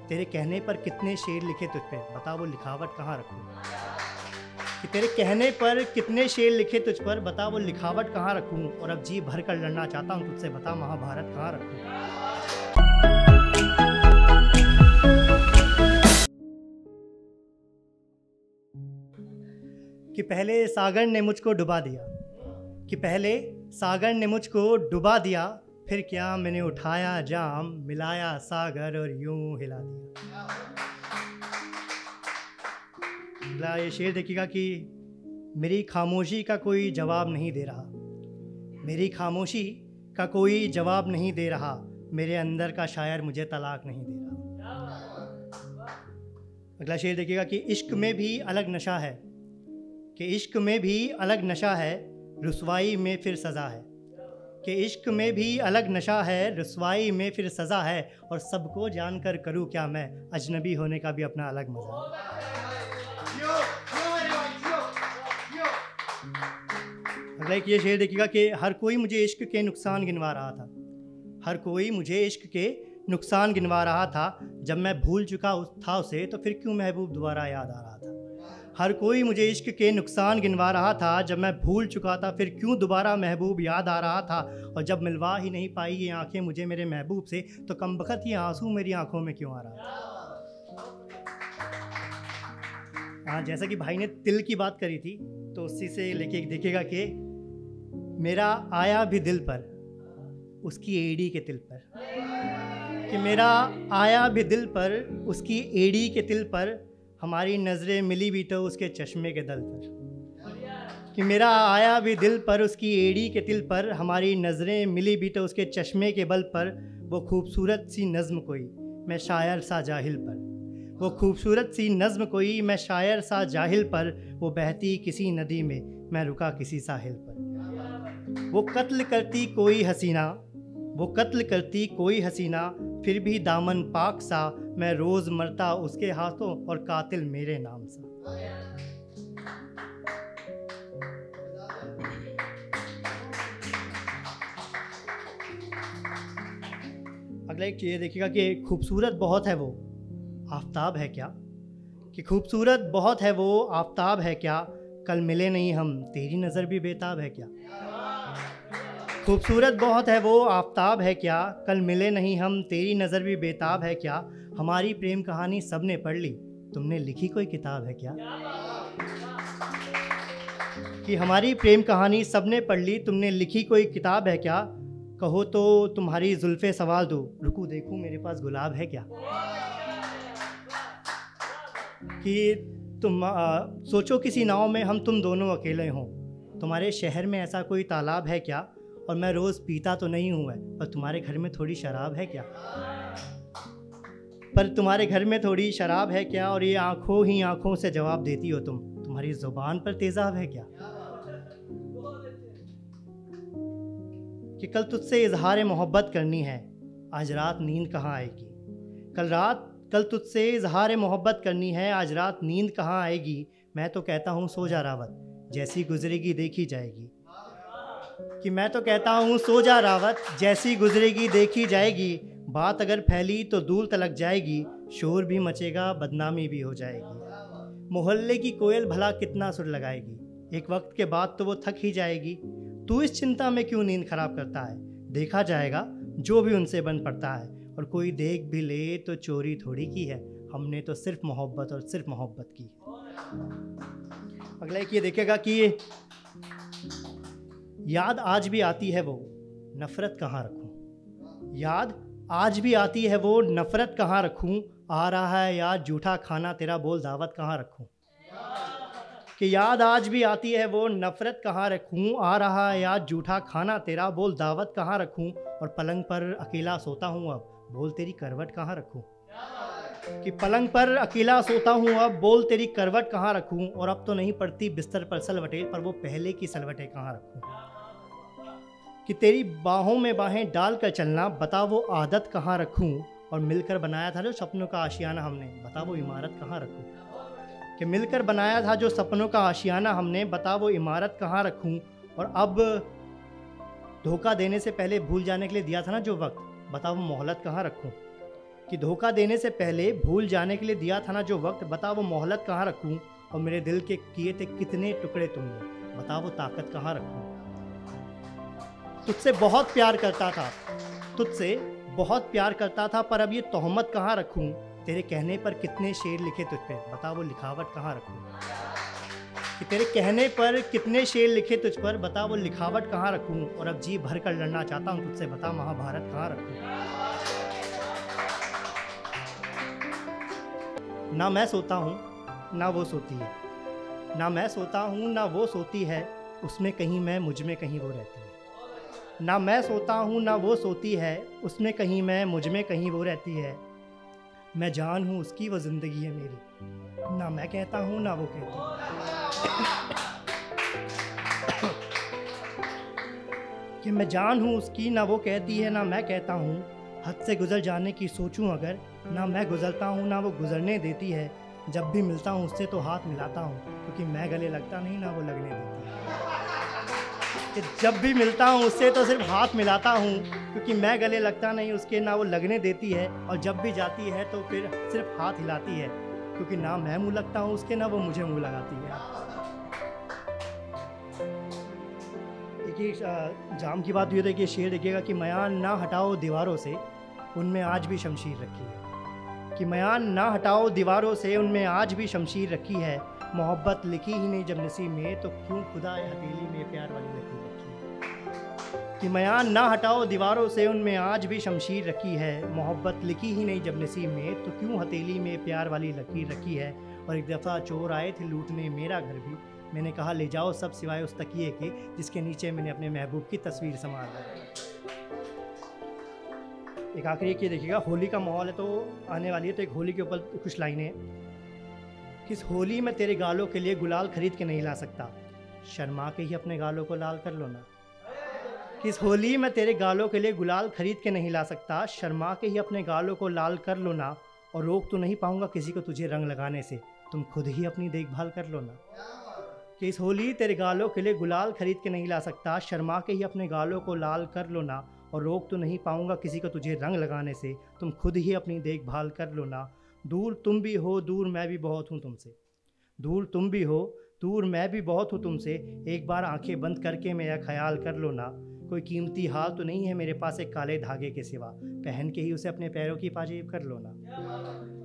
तेरे कहने पर कितने शेर लिखे तुझ पे, बता वो लिखावट कहाँ रखूँ। कि तेरे कहने पर कितने शेर लिखे तुझ पर, बता वो लिखावट कहाँ रखूँ। और अब जी भर कर लड़ना चाहता हूँ तुझसे, बता महाभारत कहाँ रखूँ। कि पहले सागर ने मुझको डुबा दिया, कि पहले सागर ने मुझको डुबा दिया, फिर क्या मैंने उठाया जाम, मिलाया सागर और यूं हिला दिया। अगला ये शेर देखिएगा कि मेरी खामोशी का कोई जवाब नहीं दे रहा, मेरी खामोशी का कोई जवाब नहीं दे रहा, मेरे अंदर का शायर मुझे तलाक नहीं दे रहा। अगला शेर देखिएगा कि इश्क में भी अलग नशा है, कि इश्क में भी अलग नशा है, रुसवाई में फिर सज़ा है। कि इश्क में भी अलग नशा है, रुसवाई में फिर सज़ा है, और सबको जानकर करूँ क्या मैं, अजनबी होने का भी अपना अलग मज़ा है। अगला एक ये शेर देखिएगा कि हर कोई मुझे इश्क के नुकसान गिनवा रहा था, हर कोई मुझे इश्क के नुकसान गिनवा रहा था, जब मैं भूल चुका था उसे तो फिर क्यों महबूब दोबारा याद आ रहा था। हर कोई मुझे इश्क के नुकसान गिनवा रहा था, जब मैं भूल चुका था फिर क्यों दोबारा महबूब याद आ रहा था। और जब मिलवा ही नहीं पाई ये आंखें मुझे मेरे महबूब से, तो कमबख्त ये आंसू मेरी आंखों में क्यों आ रहा था। हाँ, जैसा कि भाई ने तिल की बात करी थी, तो उसी से लेके देखिएगा कि मेरा आया भी दिल पर उसकी एड़ी के तिल पर, कि मेरा आया भी दिल पर उसकी एड़ी के तिल पर, हमारी नज़रें मिली भी तो उसके चश्मे के दल पर। कि मेरा आया भी दिल पर उसकी एड़ी के तिल पर, हमारी नज़रें मिली भी तो उसके चश्मे के बल पर। वो खूबसूरत सी नज़्म कोई मैं शायर सा जाहिल पर, वो खूबसूरत सी नज़्म कोई मैं शायर सा जाहिल पर, वो बहती किसी नदी में मैं रुका किसी साहिल पर। वो कत्ल करती कोई हसीना, वो कत्ल करती कोई हसीना, फिर भी दामन पाक सा, मैं रोज़ मरता उसके हाथों और कातिल मेरे नाम सा। अगला एक चीज़ देखिएगा कि खूबसूरत बहुत है वो आफताब है क्या, कि खूबसूरत बहुत है वो आफताब है क्या, कल मिले नहीं हम तेरी नज़र भी बेताब है क्या। खूबसूरत बहुत है वो आफताब है क्या, कल मिले नहीं हम तेरी नज़र भी बेताब है क्या। हमारी प्रेम कहानी सबने पढ़ ली, तुमने लिखी कोई किताब है क्या। कि हमारी प्रेम कहानी सबने पढ़ ली, तुमने लिखी कोई किताब है क्या। कहो तो तुम्हारी जुल्फ़े सवाल दो, रुकू देखूं मेरे पास गुलाब है क्या। कि तुम सोचो किसी नाव में हम तुम दोनों अकेले हों, तुम्हारे शहर में ऐसा कोई तालाब है क्या। और मैं रोज़ पीता तो नहीं हूँ पर तुम्हारे घर में थोड़ी शराब है क्या। पर तुम्हारे घर में थोड़ी शराब है क्या, और ये आँखों ही आँखों से जवाब देती हो तुम, तुम्हारी ज़ुबान पर तेज़ाब है क्या। कि कल तुझसे इजहार मोहब्बत करनी है, आज रात नींद कहाँ आएगी। कल तुझसे इजहार मोहब्बत करनी है, आज रात नींद कहाँ आएगी। मैं तो कहता हूँ सो जा रावत, जैसी गुजरेगी देखी जाएगी। कि मैं तो कहता हूँ सो जा रावत, जैसी गुजरेगी देखी जाएगी। बात अगर फैली तो दूर तलक जाएगी, शोर भी मचेगा बदनामी भी हो जाएगी। मोहल्ले की कोयल भला कितना सुर लगाएगी, एक वक्त के बाद तो वो थक ही जाएगी। तू इस चिंता में क्यों नींद खराब करता है, देखा जाएगा जो भी उनसे बन पड़ता है। और कोई देख भी ले तो चोरी थोड़ी की है, हमने तो सिर्फ मोहब्बत और सिर्फ मोहब्बत की है। अगला एक ये देखेगा कि याद आज भी आती है वो नफ़रत कहाँ रखूं। याद आज भी आती है वो नफ़रत कहाँ रखूं, आ रहा है याद झूठा खाना तेरा बोल दावत कहाँ रखूं। कि याद आज भी आती है वो नफ़रत कहाँ रखूं, आ रहा है याद झूठा खाना तेरा बोल दावत कहाँ रखूं। और पलंग पर अकेला सोता हूँ अब, बोल तेरी करवट कहाँ रखूं। कि पलंग पर अकेला सोता हूँ अब, बोल तेरी करवट कहाँ रखूं। और अब तो नहीं पड़ती बिस्तर पर सलवटें, पर वो पहले की सलवटें कहाँ रखूं। कि तेरी बाहों में बाहें डाल कर चलना, बता वो आदत कहाँ रखूं। और मिलकर बनाया था जो सपनों का आशियाना हमने, बता वो इमारत कहाँ रखूं। कि मिलकर बनाया था जो सपनों का आशियाना हमने, बता वो इमारत कहाँ रखूं। और अब धोखा देने से पहले भूल जाने के लिए दिया था ना जो वक्त, बता वो मोहलत कहाँ रखूं। कि धोखा देने से पहले भूल जाने के लिए दिया था ना जो वक्त, बता वो मोहलत कहाँ रखूं, और मेरे दिल के किए थे कितने टुकड़े तुमने, बता वो ताकत कहाँ रखूं। तुझसे बहुत प्यार करता था, तुझसे बहुत प्यार करता था, पर अब ये तोहमत कहाँ रखूं, तेरे कहने पर कितने शेर लिखे तुझ पे, बता वो लिखावट कहाँ रखूं। कि तेरे कहने पर कितने शेर लिखे तुझ पर, बता वो लिखावट कहाँ रखूं, और अब जी भर कर लड़ना चाहता हूँ तुझसे, बता महाभारत कहाँ रखूं। ना मैं सोता हूँ ना वो सोती है, ना मैं सोता हूँ ना वो सोती है, उसमें कहीं मैं मुझ में कहीं वो रहती है। ना मैं सोता हूँ ना वो सोती है, उसमें कहीं मैं मुझ में कहीं वो रहती है। मैं जान हूँ उसकी वो ज़िंदगी है मेरी, ना मैं कहता हूँ ना वो कहती कि मैं जान हूँ उसकी ना वो कहती है, ना मैं कहता हूँ। हद से गुजर जाने की सोचूं अगर, ना मैं गुजरता हूँ ना वो गुजरने देती है। जब भी मिलता हूँ उससे तो हाथ मिलाता हूँ, क्योंकि मैं गले लगता नहीं ना वो लगने देती है। कि जब भी मिलता हूँ उससे तो सिर्फ हाथ मिलाता हूँ, क्योंकि मैं गले लगता नहीं उसके ना वो लगने देती है। और जब भी जाती है तो फिर सिर्फ हाथ हिलाती है, क्योंकि ना मैं मुँह लगता हूँ उसके, ना वो मुझे मुँह लगाती है। देखिए जाम की बात हुई है कि शेर देखिएगा कि मयान ना हटाओ दीवारों से, उनमें आज भी शमशीर रखी है। कि मयान ना हटाओ दीवारों से, उनमें आज भी शमशीर रखी है। मोहब्बत लिखी ही नहीं जब नसीब में, तो क्यों खुदा हथेली में प्यार वाली लकीर रखी है। कि मयान ना हटाओ दीवारों से, उनमें आज भी शमशीर रखी है। मोहब्बत लिखी ही नहीं जब नसीब में, तो क्यों हथेली में प्यार वाली लकीर रखी है। और एक दफ़ा चोर आए थे लूटने मेरा घर भी, मैंने कहा ले जाओ सब सिवाय उस तकिए के, जिसके नीचे मैंने अपने महबूब की तस्वीर संवार दी। एक आखिरी एक ये देखिएगा, होली का माहौल है तो आने वाली है, तो एक होली के ऊपर कुछ लाइनें। किस होली में तेरे गालों के लिए गुलाल खरीद के नहीं ला सकता, शर्मा के ही अपने गालों को लाल कर लो ना। किस होली में तेरे गालों के लिए गुलाल खरीद के नहीं ला सकता, शर्मा के ही अपने गालों को लाल कर लो ना। और रोक तो नहीं पाऊंगा किसी को तुझे रंग लगाने से, तुम खुद ही अपनी देखभाल कर लो ना। कि इस होली तेरे गालों के लिए गुलाल खरीद के नहीं ला सकता, शर्मा के ही अपने गालों को लाल कर लो ना। और रोक तो नहीं पाऊंगा किसी को तुझे रंग लगाने से, तुम खुद ही अपनी देखभाल कर लो ना। दूर तुम भी हो दूर मैं भी बहुत हूँ तुमसे, दूर तुम भी हो दूर मैं भी बहुत हूँ तुमसे। एक बार आंखें बंद करके मेरा ख्याल कर लो ना। कोई कीमती हाल तो नहीं है मेरे पास एक काले धागे के सिवा, पहन के ही उसे अपने पैरों की पाजेब कर लो ना।